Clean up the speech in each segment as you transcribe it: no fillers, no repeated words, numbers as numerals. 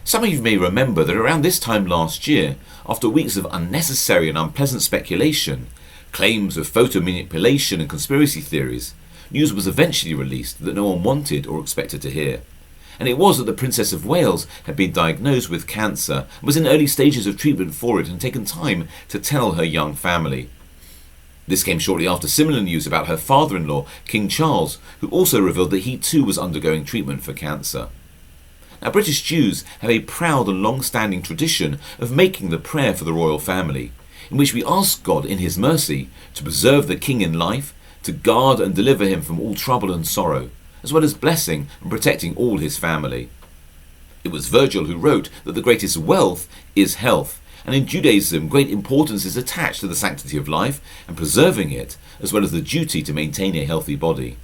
Some of you may remember that around this time last year, after weeks of unnecessary and unpleasant speculation, claims of photo manipulation and conspiracy theories, news was eventually released that no one wanted or expected to hear. And it was that the Princess of Wales had been diagnosed with cancer and was in early stages of treatment for it and taken time to tell her young family. This came shortly after similar news about her father-in-law, King Charles, who also revealed that he too was undergoing treatment for cancer. Now, British Jews have a proud and long-standing tradition of making the prayer for the royal family, in which we ask God in his mercy to preserve the king in life, to guard and deliver him from all trouble and sorrow, as well as blessing and protecting all his family. It was Virgil who wrote that the greatest wealth is health, and in Judaism great importance is attached to the sanctity of life and preserving it, as well as the duty to maintain a healthy body.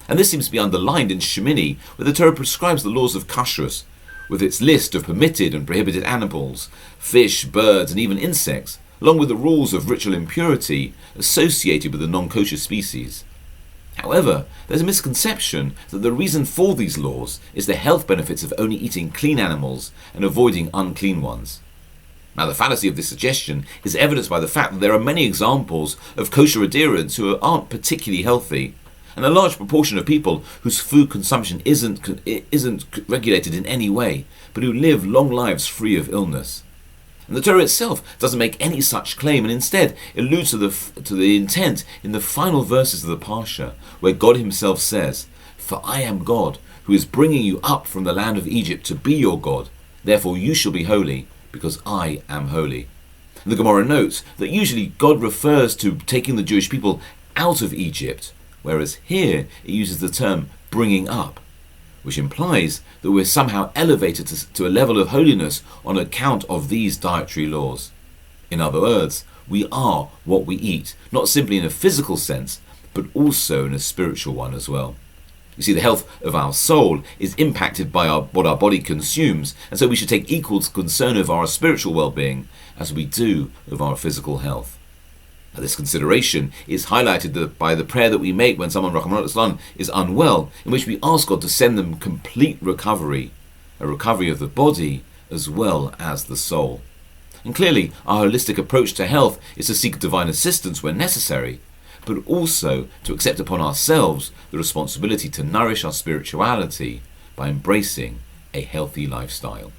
And this seems to be underlined in Shemini, where the Torah prescribes the laws of kashrus, with its list of permitted and prohibited animals, fish, birds, and even insects, along with the rules of ritual impurity associated with the non-kosher species. However, there's a misconception that the reason for these laws is the health benefits of only eating clean animals and avoiding unclean ones. Now, the fallacy of this suggestion is evidenced by the fact that there are many examples of kosher adherents who aren't particularly healthy, and a large proportion of people whose food consumption isn't regulated in any way, but who live long lives free of illness. And the Torah itself doesn't make any such claim, and instead alludes to the intent in the final verses of the Parsha, where God himself says, "For I am God, who is bringing you up from the land of Egypt to be your God. Therefore you shall be holy, because I am holy." And the Gemara notes that usually God refers to taking the Jewish people out of Egypt, whereas here it uses the term bringing up, which implies that we're somehow elevated to a level of holiness on account of these dietary laws. In other words, we are what we eat, not simply in a physical sense, but also in a spiritual one as well. You see, the health of our soul is impacted by what our body consumes, and so we should take equal concern of our spiritual well-being as we do of our physical health. Now, this consideration is highlighted by the prayer that we make when someone, Rahman al-Islam, is unwell, in which we ask God to send them complete recovery, a recovery of the body as well as the soul. And clearly, our holistic approach to health is to seek divine assistance when necessary, but also to accept upon ourselves the responsibility to nourish our spirituality by embracing a healthy lifestyle.